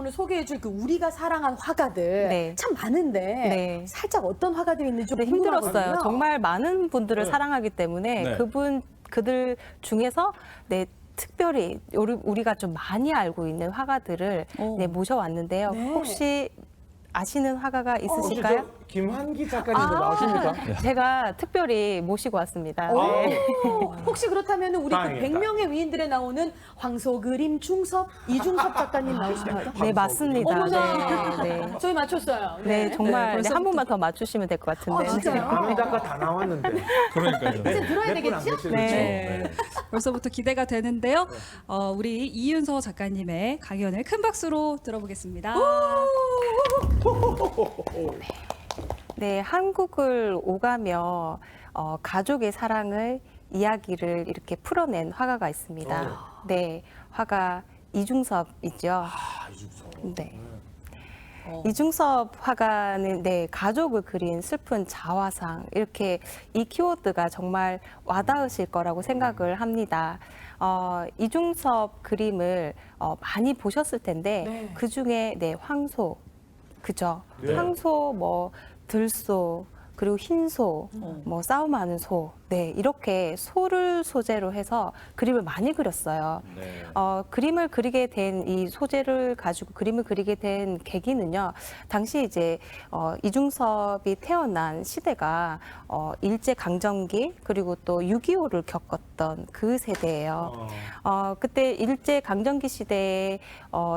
오늘 소개해줄 그 우리가 사랑한 화가들 네. 참 많은데 네. 살짝 어떤 화가들이 있는지 좀 네, 힘들었어요. 궁금하거든요. 정말 많은 분들을 네. 사랑하기 때문에 네. 그들 중에서 네, 특별히 우리가 좀 많이 알고 있는 화가들을 네, 모셔왔는데요. 네. 혹시 아시는 화가가 혹시 있으실까요? 저 김환기 작가님도 나오십니까? 제가 특별히 모시고 왔습니다. 오, 네. 혹시 그렇다면 우리 그 다행이다. 100명의 위인들에 나오는 황소그림 중섭, 이중섭 작가님 나오십니까? 네, 맞습니다. 어머나. 네, 네. 저희 맞췄어요. 네, 정말 벌써부터- 한 분만 더 맞추시면 될 것 같은데. 진짜요? 아는 작가 다 나왔는데. 그러니까요. 이제 들어야 되겠죠? 네. 벌써부터 기대가 되는데요. 우리 이윤서 작가님의 강연을 큰 박수로 들어보겠습니다. 네, 한국을 오가며 가족의 사랑을 이야기를 이렇게 풀어낸 화가가 있습니다. 네, 화가 이중섭이죠. 네. 이중섭 화가는 네, 가족을 그린 슬픈 자화상 이렇게 이 키워드가 정말 와닿으실 거라고 생각을 합니다. 이중섭 그림을 많이 보셨을 텐데 네. 그 중에 네, 황소, 그죠? 네. 황소, 뭐 들소, 그리고 흰소, 뭐 싸움하는 소, 네 이렇게 소를 소재로 해서 그림을 많이 그렸어요. 네. 그림을 그리게 된 이 소재를 가지고 그림을 그리게 된 계기는요. 당시 이제 이중섭이 태어난 시대가 일제 강점기 그리고 또 6.25를 겪었던 그 세대예요. 그때 일제 강점기 시대에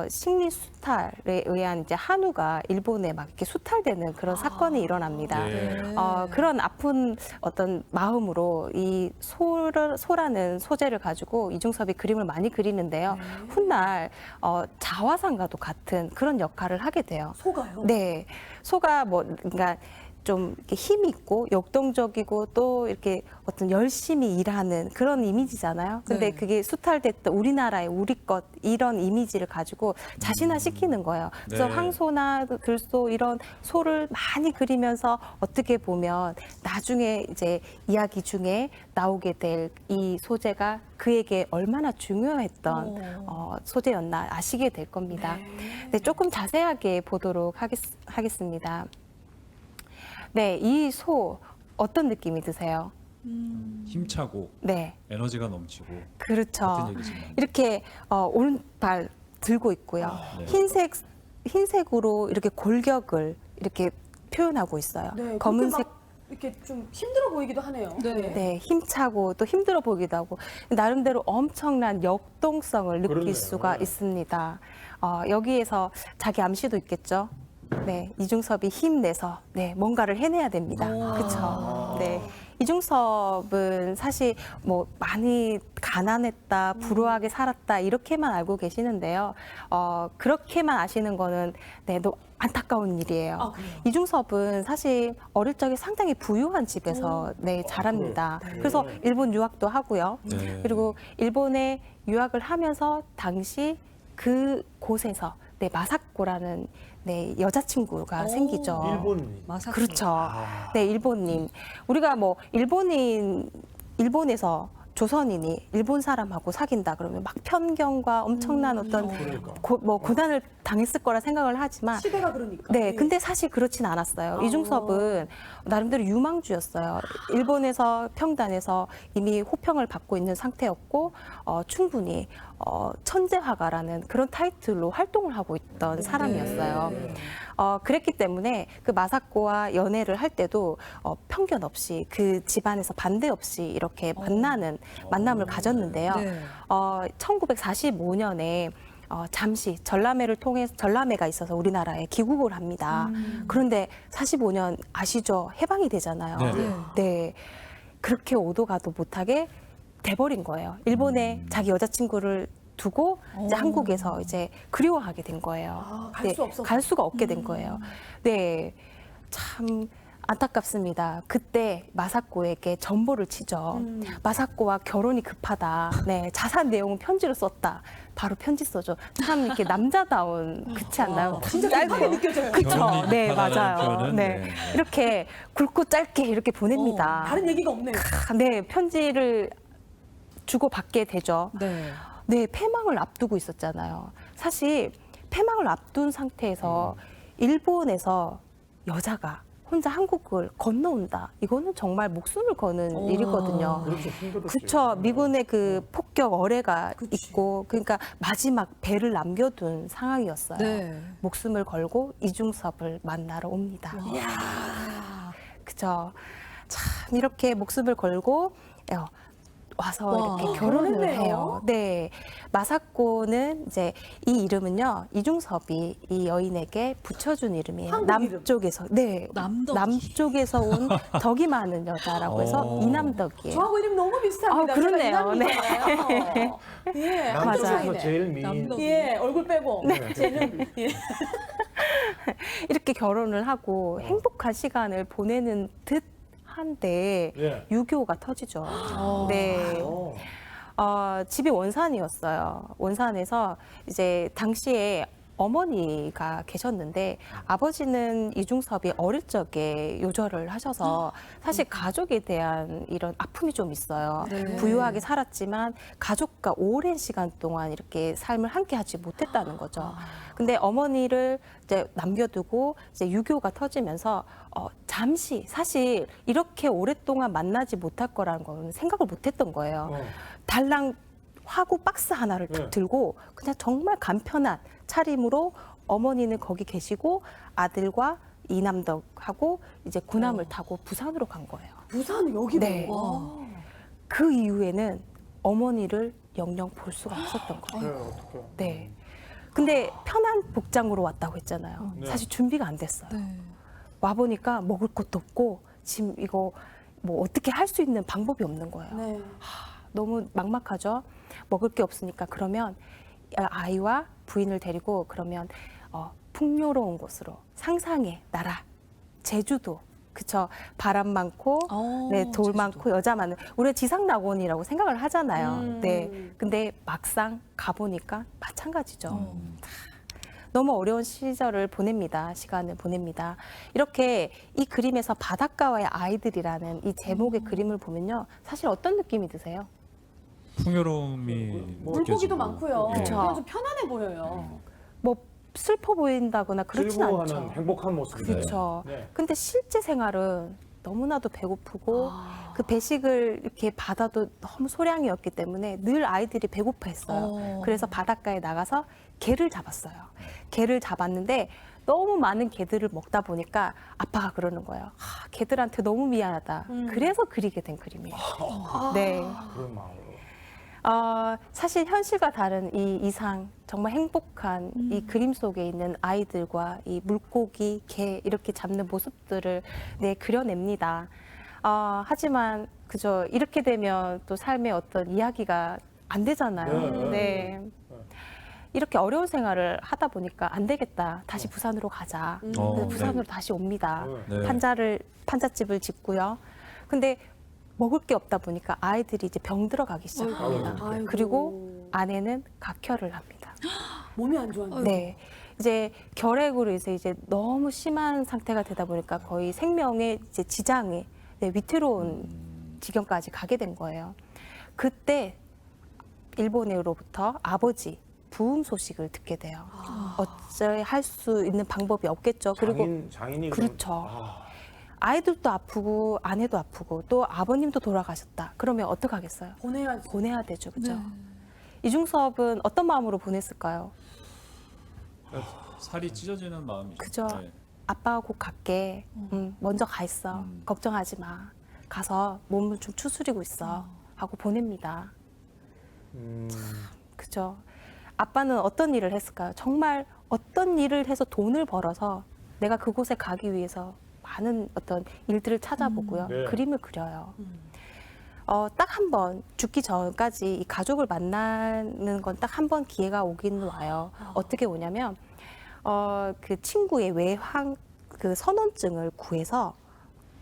식민 수탈에 의한 이제 한우가 일본에 막 이렇게 수탈되는 그런 사건이 일어납니다. 네. 그런 아픈 어떤 마음으로 이 소라는 소재를 가지고 이중섭이 그림을 많이 그리는데요. 훗날 자화상과도 같은 그런 역할을 하게 돼요. 소가요? 네, 소가 뭐 그러니까 좀 이렇게 힘 있고 역동적이고 또 이렇게 어떤 열심히 일하는 그런 이미지잖아요. 근데 네. 그게 수탈됐던 우리나라의 우리 것 이런 이미지를 가지고 자신화시키는 거예요. 그래서 네. 황소나 들소 이런 소를 많이 그리면서 어떻게 보면 나중에 이제 이야기 중에 나오게 될 이 소재가 그에게 얼마나 중요했던 소재였나 아시게 될 겁니다. 네, 조금 자세하게 보도록 하겠습니다. 네, 이 소 어떤 느낌이 드세요? 힘차고 네, 에너지가 넘치고 그렇죠. 같은 얘기지만. 이렇게 오른발 들고 있고요. 네. 흰색으로 이렇게 골격을 이렇게 표현하고 있어요. 네, 검은색. 그렇게 막 이렇게 좀 힘들어 보이기도 하네요. 네. 네, 힘차고 또 힘들어 보기도 하고 나름대로 엄청난 역동성을 느낄 그러네요. 수가 있습니다. 여기에서 자기 암시도 있겠죠. 네, 이중섭이 힘내서 네, 뭔가를 해내야 됩니다. 그렇죠. 네. 이중섭은 사실 뭐 많이 가난했다, 불우하게 살았다 이렇게만 알고 계시는데요. 그렇게만 아시는 거는 네, 너 안타까운 일이에요. 아, 그래요? 이중섭은 사실 어릴 적에 상당히 부유한 집에서 네, 자랍니다. 그래서 일본 유학도 하고요. 네. 그리고 일본에 유학을 하면서 당시 그 곳에서 네, 마사코라는 네, 여자친구가 생기죠. 일본. 마사코. 그렇죠. 네, 일본인. 우리가 뭐 일본에서 조선인이 일본 사람하고 사귄다 그러면 막 편견과 엄청난 어떤 그러니까. 고난을 당했을 거라 생각을 하지만 시대가 그러니까. 네, 근데 사실 그렇진 않았어요. 이중섭은 나름대로 유망주였어요. 일본에서 평단에서 이미 호평을 받고 있는 상태였고 충분히 천재 화가라는 그런 타이틀로 활동을 하고 있던 사람이었어요. 그랬기 때문에 그 마사코와 연애를 할 때도 편견 없이 그 집안에서 반대 없이 이렇게 만남을 가졌는데요. 네. 1945년에 잠시 전람회가 있어서 우리나라에 귀국을 합니다. 그런데 45년 아시죠? 해방이 되잖아요. 네. 네. 그렇게 오도 가도 못하게 돼버린 거예요. 일본에 자기 여자친구를 두고 이제 한국에서 이제 그리워하게 된 거예요. 갈수 없어서. 갈 수가 없게 된 거예요. 네. 참 안타깝습니다. 그때 마사코에게 전보를 치죠. 마사코와 결혼이 급하다. 네, 자산 내용은 편지로 썼다. 바로 편지 써줘. 참 이렇게 남자다운 그렇지 않나요? 진짜 급하게 느껴져요. 그쵸? 결혼이 네, 급하다는 맞아요. 표현은, 네. 네. 이렇게 굵고 짧게 이렇게 보냅니다. 다른 얘기가 없네요. 네, 편지를 주고받게 되죠. 네. 네, 폐망을 앞두고 있었잖아요. 사실 폐막을 앞둔 상태에서 일본에서 여자가 혼자 한국을 건너온다. 이거는 정말 목숨을 거는 일이거든요. 그렇죠. 힘들었죠. 그렇죠. 미군의 그 폭격 어뢰가 그치. 있고, 그러니까 마지막 배를 남겨둔 상황이었어요. 네. 목숨을 걸고 이중섭을 만나러 옵니다. 그죠. 참 이렇게 목숨을 걸고 와서 와, 이렇게 결혼을 결혼했네요. 해요. 네, 마사코는 이제 이 이름은요 이중섭이 이 여인에게 붙여준 이름이에요. 한국 남쪽에서 네, 남덕이. 남쪽에서 온 덕이 많은 여자라고 해서 이남덕이에요. 저하고 이름 너무 비슷합니다. 아, 그러네요. 제가 이남이잖아요. 예, 완전 맞아요. 남쪽에서 차이네. 제일 미인. 남덕. 예, 얼굴 빼고. 네. 쟤는 예. 이렇게 결혼을 하고 행복한 시간을 보내는 듯 한데 예. 6.25가 터지죠. 네. 집이 원산이었어요. 원산에서 이제 당시에 어머니가 계셨는데 아버지는 이중섭이 어릴 적에 요절을 하셔서 사실 가족에 대한 이런 아픔이 좀 있어요. 네. 부유하게 살았지만 가족과 오랜 시간 동안 이렇게 삶을 함께 하지 못했다는 거죠. 근데 어머니를 이제 남겨두고 이제 6.25가 터지면서 잠시 사실 이렇게 오랫동안 만나지 못할 거라는 건 생각을 못했던 거예요. 달랑 화구 박스 하나를 툭 네. 들고 그냥 정말 간편한 차림으로 어머니는 거기 계시고 아들과 이남덕하고 이제 군함을 타고 부산으로 간 거예요. 부산 여기 네. 보고. 그 이후에는 어머니를 영영 볼 수가 없었던 거예요. 어떡해. 네. 근데 편한 복장으로 왔다고 했잖아요. 네. 사실 준비가 안 됐어요. 네. 와 보니까 먹을 것도 없고 지금 이거 뭐 어떻게 할 수 있는 방법이 없는 거예요. 네. 너무 막막하죠. 먹을 게 없으니까 그러면 아이와 부인을 데리고 그러면 풍요로운 곳으로 상상의 나라 제주도 그쵸 바람 많고 네, 돌 제주도. 많고 여자 많은 우리 지상낙원이라고 생각을 하잖아요. 음. 네, 근데 막상 가보니까 마찬가지죠. 음. 너무 어려운 시절을 보냅니다. 시간을 보냅니다. 이렇게 이 그림에서 바닷가와의 아이들이라는 이 제목의 그림을 보면요. 사실 어떤 느낌이 드세요? 풍요로움이 물고기도 느껴지고. 많고요. 예. 그쵸. 그냥 좀 편안해 보여요. 뭐 슬퍼 보인다거나 그렇진 않죠. 즐거워하는 행복한 모습. 그렇죠. 네. 근데 실제 생활은 너무나도 배고프고 그 배식을 이렇게 받아도 너무 소량이었기 때문에 늘 아이들이 배고파했어요. 그래서 바닷가에 나가서 게를 잡았어요. 게를 잡았는데 너무 많은 게들을 먹다 보니까 아빠가 그러는 거예요. 게들한테 너무 미안하다. 그래서 그리게 된 그림이에요. 네. 그런 마음으로. 사실 현실과 다른 이 이상 정말 행복한 이 그림 속에 있는 아이들과 이 물고기, 개 이렇게 잡는 모습들을 네, 그려냅니다. 하지만 그저 이렇게 되면 또 삶의 어떤 이야기가 안 되잖아요. 네. 이렇게 어려운 생활을 하다 보니까 안 되겠다. 다시 부산으로 가자. 그래서 네. 부산으로 다시 옵니다. 네. 판잣집을 짓고요. 근데 먹을 게 없다 보니까 아이들이 이제 병 들어가기 시작합니다. 아이고. 그리고 아내는 각혈을 합니다. 몸이 안 좋았네. 네. 이제 결핵으로 이제 너무 심한 상태가 되다 보니까 거의 생명의 이제 지장에 네, 위태로운 지경까지 가게 된 거예요. 그때 일본으로부터 아버지 부흥 소식을 듣게 돼요. 어째 할 수 있는 방법이 없겠죠. 그리고 장인이 그렇죠. 아이들도 아프고 아내도 아프고 또 아버님도 돌아가셨다. 그러면 어떡하겠어요? 보내야지. 보내야 되죠. 그죠? 네. 이중섭은 어떤 마음으로 보냈을까요? 살이 찢어지는 마음이죠. 그죠. 네. 아빠가 곧 갈게. 먼저 가 있어. 걱정하지 마. 가서 몸을 좀 추스리고 있어. 하고 보냅니다. 그죠. 아빠는 어떤 일을 했을까요? 정말 어떤 일을 해서 돈을 벌어서 내가 그곳에 가기 위해서 많은 어떤 일들을 찾아보고요. 네. 그림을 그려요. 딱 한 번 죽기 전까지 이 가족을 만나는 건 딱 한 번 기회가 오기는 와요. 어떻게 오냐면 그 친구의 외환 그 선원증을 구해서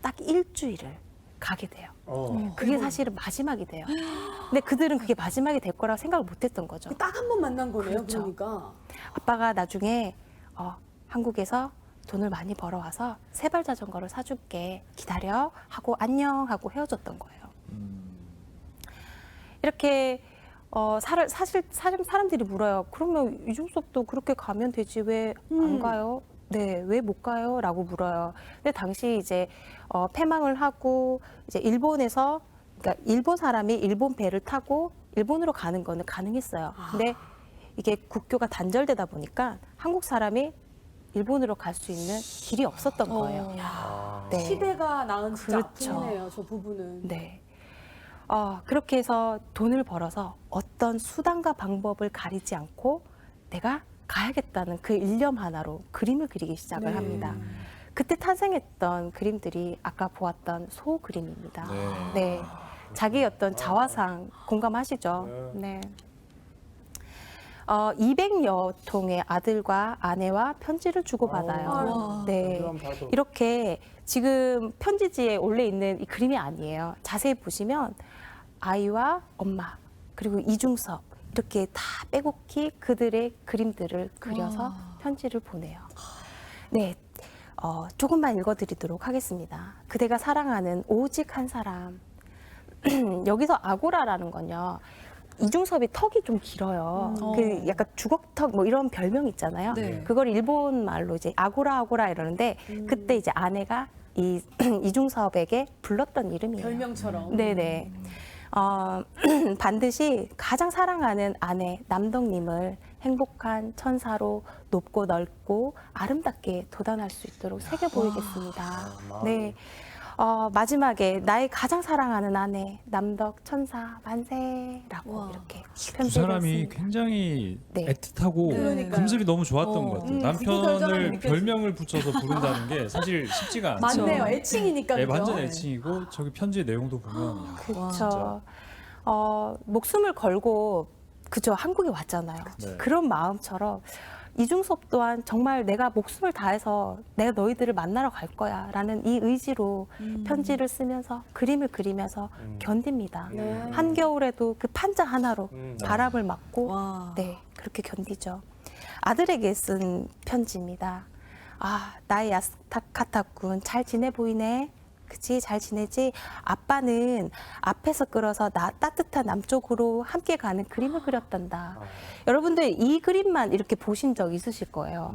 딱 일주일을 가게 돼요. 그게 사실은 마지막이 돼요. 근데 그들은 그게 마지막이 될 거라고 생각을 못했던 거죠. 딱 한 번 만난 거네요. 그렇죠. 그러니까. 아빠가 나중에 한국에서 돈을 많이 벌어와서 세발 자전거를 사줄게 기다려 하고 안녕 하고 헤어졌던 거예요. 이렇게 사실 사람들이 물어요. 그러면 이중섭도 그렇게 가면 되지 왜 안 가요? 네, 왜 못 가요? 라고 물어요. 근데 당시 이제 패망을 하고 이제 일본에서 그러니까 일본 사람이 일본 배를 타고 일본으로 가는 거는 가능했어요. 근데 이게 국교가 단절되다 보니까 한국 사람이 일본으로 갈 수 있는 길이 없었던 거예요. 네. 시대가 낳은 진짜 그렇죠. 아픔이네요, 저 부분은. 네. 그렇게 해서 돈을 벌어서 어떤 수단과 방법을 가리지 않고 내가 가야겠다는 그 일념 하나로 그림을 그리기 시작을 네. 합니다. 그때 탄생했던 그림들이 아까 보았던 소 그림입니다. 네. 자기 어떤 자화상 공감하시죠? 네. 200여 통의 아들과 아내와 편지를 주고받아요. 네. 그럼 봐도. 이렇게 지금 편지지에 올려 있는 이 그림이 아니에요. 자세히 보시면 아이와 엄마 그리고 이중섭 이렇게 다 빼곡히 그들의 그림들을 그려서 편지를 보내요. 네, 조금만 읽어드리도록 하겠습니다. 그대가 사랑하는 오직 한 사람. 여기서 아고라라는 건요. 이중섭이 턱이 좀 길어요. 그 약간 주걱턱 뭐 이런 별명 있잖아요. 네. 그걸 일본 말로 이제 아고라 이러는데 그때 이제 아내가 이중섭에게 불렀던 이름이에요. 별명처럼. 네네. 반드시 가장 사랑하는 아내 남덕님을 행복한 천사로 높고 넓고 아름답게 돋아날 수 있도록 새겨 보이겠습니다. 네. 마지막에 나의 가장 사랑하는 아내 남덕 천사 만세라고 이렇게 두 편지를 사람이 했습니다. 굉장히 네. 애틋하고 그러니까요. 금슬이 너무 좋았던 것 같아요. 결절함이 남편을 느껴지죠. 별명을 붙여서 부른다는 게 사실 쉽지가 않죠. 맞네요. 애칭이니까. 네, 그죠? 완전 애칭이고 저기 편지의 내용도 보면 야, 그렇죠. 목숨을 걸고 그죠 한국에 왔잖아요. 네. 그런 마음처럼 이중섭 또한 정말 내가 목숨을 다해서 내가 너희들을 만나러 갈 거야라는 이 의지로 편지를 쓰면서 그림을 그리면서 견딥니다. 네. 한겨울에도 그 판자 하나로 바람을 맞고 와. 네 그렇게 견디죠. 아들에게 쓴 편지입니다. 나의 야스타카타군 잘 지내 보이네. 그치 잘 지내지? 아빠는 앞에서 끌어서 나 따뜻한 남쪽으로 함께 가는 그림을 그렸단다. 여러분들 이 그림만 이렇게 보신 적 있으실 거예요.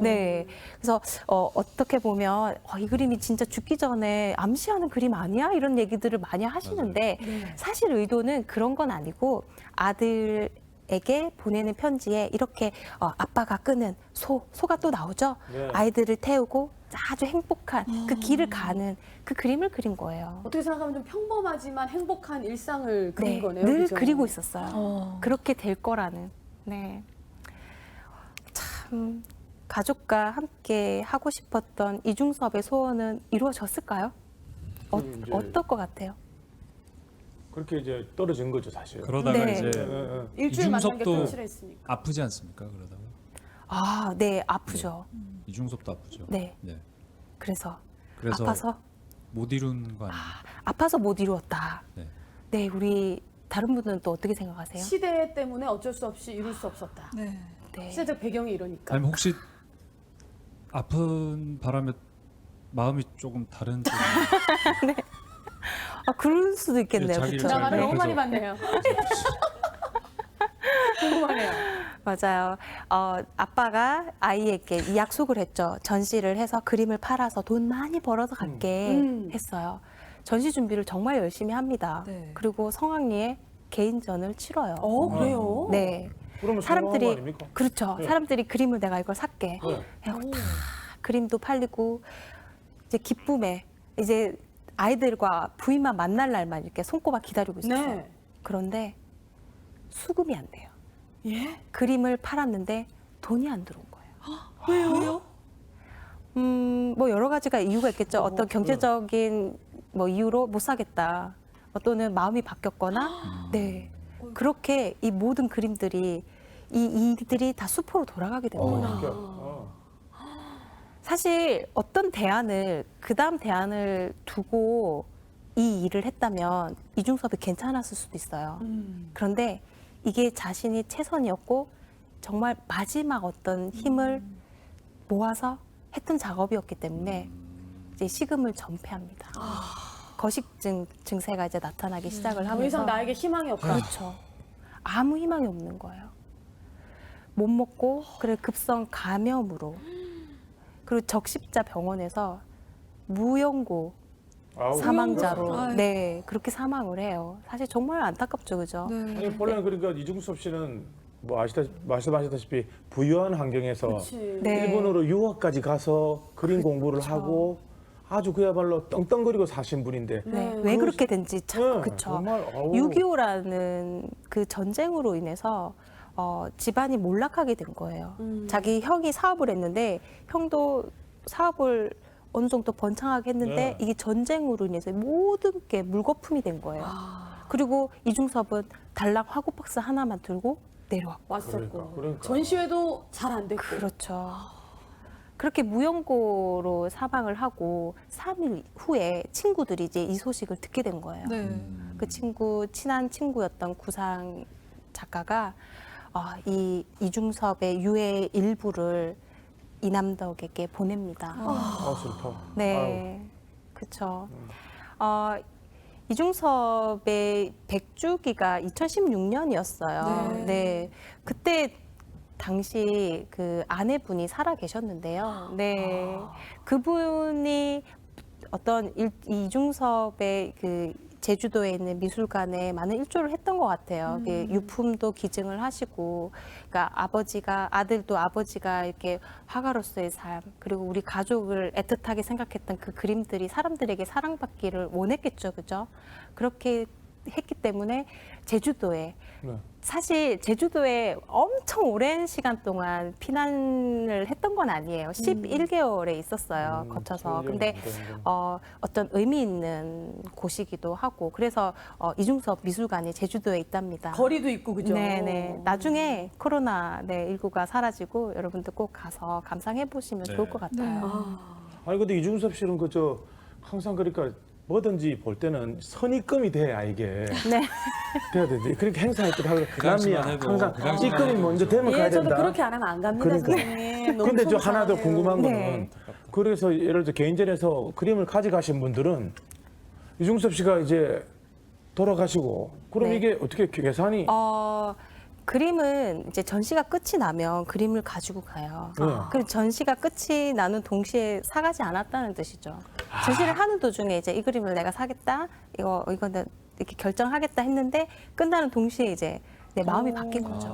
네. 그래서 어떻게 보면 이 그림이 진짜 죽기 전에 암시하는 그림 아니야? 이런 얘기들을 많이 하시는데 사실 의도는 그런 건 아니고 아들에게 보내는 편지에 이렇게 아빠가 끄는 소가 또 나오죠. 네. 아이들을 태우고 아주 행복한 그 길을 가는 그 그림을 그린 거예요. 어떻게 생각하면 좀 평범하지만 행복한 일상을 그린 네, 거네요. 늘 그죠? 그리고 있었어요. 그렇게 될 거라는. 네. 참 가족과 함께 하고 싶었던 이중섭의 소원은 이루어졌을까요? 이제 어떨 것 같아요? 그렇게 이제 떨어진 거죠, 사실. 그러다가 네. 이제 일주일 만난 게 이중섭도 현실했으니까. 아프지 않습니까? 그러다가 네, 아프죠. 이중섭도 아프죠. 네. 그래서 그래서 아파서 못 이룬 거 아니에요? 아파서 못 이루었다. 네. 네, 우리 다른 분들은 또 어떻게 생각하세요? 시대 때문에 어쩔 수 없이 이룰 수 없었다. 네. 네. 시대적 배경이 이러니까. 아니면 혹시 아픈 바람에 마음이 조금 다른 쪽 그럴 수도 있겠네요. 자기를 그렇죠? 잘 드라마를 너무 그래서- 많이 봤네요. 궁금하네요. 맞아요. 아빠가 아이에게 이 약속을 했죠. 전시를 해서 그림을 팔아서 돈 많이 벌어서 갈게 했어요. 전시 준비를 정말 열심히 합니다. 네. 그리고 성황리에 개인전을 치러요. 그래요? 네. 그러면 사람들이 성공한 거 아닙니까? 그렇죠. 네. 사람들이 그림을 내가 이걸 살게. 네. 하고 다 그림도 팔리고 이제 기쁨에 이제 아이들과 부인만 만날 날만 이렇게 손꼽아 기다리고 있었어요. 네. 그런데 수금이 안 돼요. 예? 그림을 팔았는데 돈이 안 들어온 거예요. 왜요? 뭐 여러 가지가 이유가 있겠죠. 어떤 경제적인 뭐 이유로 못 사겠다. 또는 마음이 바뀌었거나, 네. 그렇게 이 모든 그림들이 이 일들이 다 수포로 돌아가게 된 거예요. 그러니까. 사실 어떤 대안을 그다음 대안을 두고 이 일을 했다면 이중섭이 괜찮았을 수도 있어요. 그런데 이게 자신이 최선이었고 정말 마지막 어떤 힘을 모아서 했던 작업이었기 때문에 이제 식음을 전폐합니다. 거식증 증세가 이제 나타나기 시작을 더 하면서 이상 나에게 희망이 없다. 그렇죠. 아무 희망이 없는 거예요. 못 먹고 그래 급성 감염으로 그리고 적십자 병원에서 무연고 아우. 사망자로 아유. 네 그렇게 사망을 해요. 사실 정말 안타깝죠, 그죠? 네. 아니 본래 그러니까 이중섭 씨는 뭐 말씀하셨다시피 부유한 환경에서 그렇지. 네. 일본으로 유학까지 가서 그림 공부를 하고 아주 그야말로 떵떵거리고 사신 분인데 네, 네. 왜 그렇게 된지 참 네, 그쵸. 정말 아우. 6.25라는 그 전쟁으로 인해서 집안이 몰락하게 된 거예요. 자기 형이 사업을 했는데 형도 사업을 어느 정도 번창하게 했는데 네. 이게 전쟁으로 인해서 모든 게 물거품이 된 거예요. 그리고 이중섭은 달랑 화구 박스 하나만 들고 내려왔고. 왔었고 그러니까. 전시회도 잘 안 됐고. 그렇죠. 그렇게 무연고로 사망을 하고 3일 후에 친구들이 이제 이 소식을 듣게 된 거예요. 네. 그 친한 친구였던 구상 작가가 이 이중섭의 유해 일부를 이남덕에게 보냅니다. 슬퍼. 네, 그렇죠. 이중섭의 백주기가 2016년이었어요. 네, 그때 당시 그 아내분이 살아 계셨는데요. 네, 그분이 어떤 이중섭의 그 제주도에 있는 미술관에 많은 일조를 했던 것 같아요. 그 유품도 기증을 하시고, 그러니까 아들도 아버지가 이렇게 화가로서의 삶, 그리고 우리 가족을 애틋하게 생각했던 그 그림들이 사람들에게 사랑받기를 원했겠죠, 그죠? 그렇게 했기 때문에 제주도에 네. 사실 제주도에 엄청 오랜 시간 동안 피난을 했던 건 아니에요. 11개월에 있었어요. 거쳐서. 근데 어떤 의미 있는 곳이기도 하고 그래서 이중섭 미술관이 제주도에 있답니다. 거리도 있고 그죠. 네네. 나중에 코로나 19가 사라지고 여러분들 꼭 가서 감상해 보시면 네. 좋을 것 같아요. 아니 근데 이중섭 씨는 그저 항상 그러니까 뭐든지 볼 때는 선입금이 돼야 이게 네. 돼야 되지. 그렇게 행사할 때 하고 그 당시만 남이야 해도 항상 그 당시만 입금이 해도 먼저 그렇죠. 되면 가야 예, 저도 된다. 그렇게 안 하면 안 갑니다, 그러니까. 선생님. 너무 근데 저 하나 더 속상해요. 궁금한 거는 네. 그래서 예를 들어 개인전에서 그림을 가져가신 분들은 이중섭 씨가 이제 돌아가시고 그럼 네. 이게 어떻게 계산이 그림은 이제 전시가 끝이 나면 그림을 가지고 가요. 네. 그럼 전시가 끝이 나는 동시에 사가지 않았다는 뜻이죠. 전시를 하는 도중에 이제 이 그림을 내가 사겠다, 이거는 이렇게 결정하겠다 했는데 끝나는 동시에 이제 내 마음이 바뀐 거죠.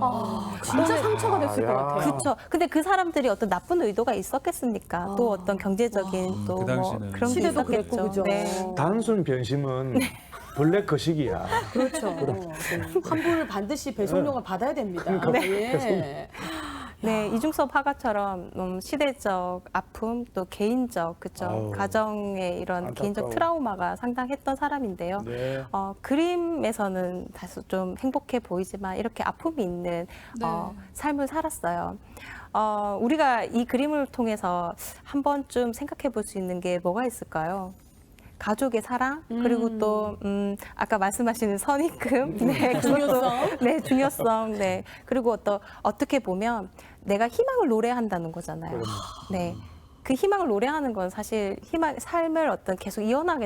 진짜 상처가 됐을 것 야. 같아요. 그렇죠. 근데 그 사람들이 어떤 나쁜 의도가 있었겠습니까? 또 어떤 경제적인 또 그 뭐 당시는 그런 게 시대도 있었겠죠. 그랬고, 그죠. 네. 단순 변심은 블랙 거식이야. 그렇죠. 환불을 반드시 배송료를 받아야 됩니다. 그러니까 예. 네, 이중섭 화가처럼 시대적 아픔 또 개인적 그죠 아우, 가정의 이런 안타까워. 개인적 트라우마가 상당했던 사람인데요. 네. 그림에서는 다소 좀 행복해 보이지만 이렇게 아픔이 있는 삶을 살았어요. 우리가 이 그림을 통해서 한 번쯤 생각해 볼 수 있는 게 뭐가 있을까요? 가족의 사랑 그리고 또 아까 말씀하시는 선입금 네 중요성. 네 중요성 네 그리고 어떻게 보면 내가 희망을 노래한다는 거잖아요. 네. 그 희망을 노래하는 건 사실 삶을 계속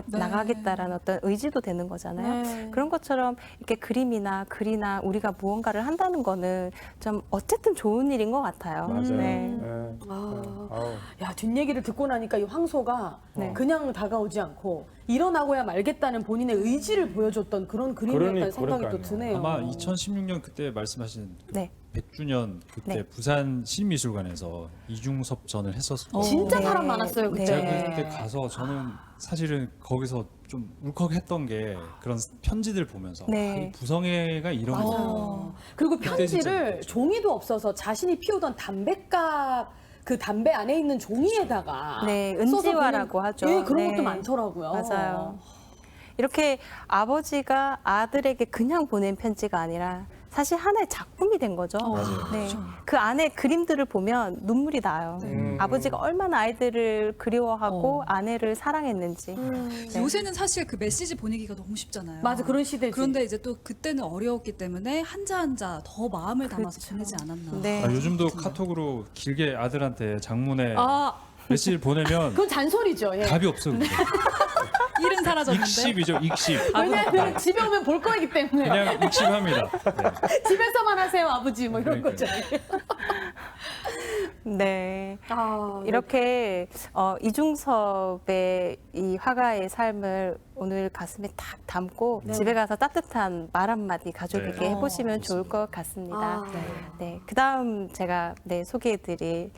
나가겠다라는 어떤 의지도 되는 거잖아요. 네. 그런 것처럼 이렇게 그림이나 글이나 우리가 무언가를 한다는 거는 좀 어쨌든 좋은 일인 것 같아요. 맞아요. 네. 네. 아우. 야, 뒷얘기를 듣고 나니까 이 황소가 네. 그냥 다가오지 않고 일어나고야 말겠다는 본인의 의지를 보여줬던 그런 그림이었다는 생각이 또 그러니까요. 드네요. 아마 2016년 그때 말씀하신 그 네. 100주년 그때 네. 부산 시민미술관에서 이중섭 전을 했었어요. 진짜 네. 사람 많았어요, 그때. 네. 제가 그때 가서 저는 사실은 거기서 좀 울컥했던 게 그런 편지들 보면서 네. 이 부성애가 이런 거구나. 그리고 그때 진짜 편지를 느꼈죠. 종이도 없어서 자신이 피우던 담배값 그 담배 안에 있는 종이에다가 네, 써서 은지화라고 보낸- 하죠. 예, 그런 네. 것도 많더라고요. 맞아요. 이렇게 아버지가 아들에게 그냥 보낸 편지가 아니라 사실 하나의 작품이 된 거죠. 네. 그 안에 그림들을 보면 눈물이 나요. 아버지가 얼마나 아이들을 그리워하고 아내를 사랑했는지. 네. 요새는 사실 그 메시지 보내기가 너무 쉽잖아요. 맞아, 그런 시대지. 그런데 이제 또 그때는 어려웠기 때문에 한자 한자 더 마음을 담아서 그렇죠. 보내지 않았나. 네. 요즘도 카톡으로 길게 아들한테 장문에 아, 메시지를 보내면 그건 잔소리죠. 예. 답이 없어. 근데. 일은 사라졌는데. 익십이죠, 익십. 왜냐하면 집에 오면 볼 거이기 때문에 그냥 익십합니다. 네. 집에서만 하세요 아버지 뭐 이런 거죠. 네. 아, 이렇게 이중섭의 이 화가의 삶을 오늘 가슴에 딱 담고 네. 집에 가서 따뜻한 말 한마디 가족에게 네. 해보시면 좋을 것 같습니다. 아, 네. 그다음 제가 소개해드릴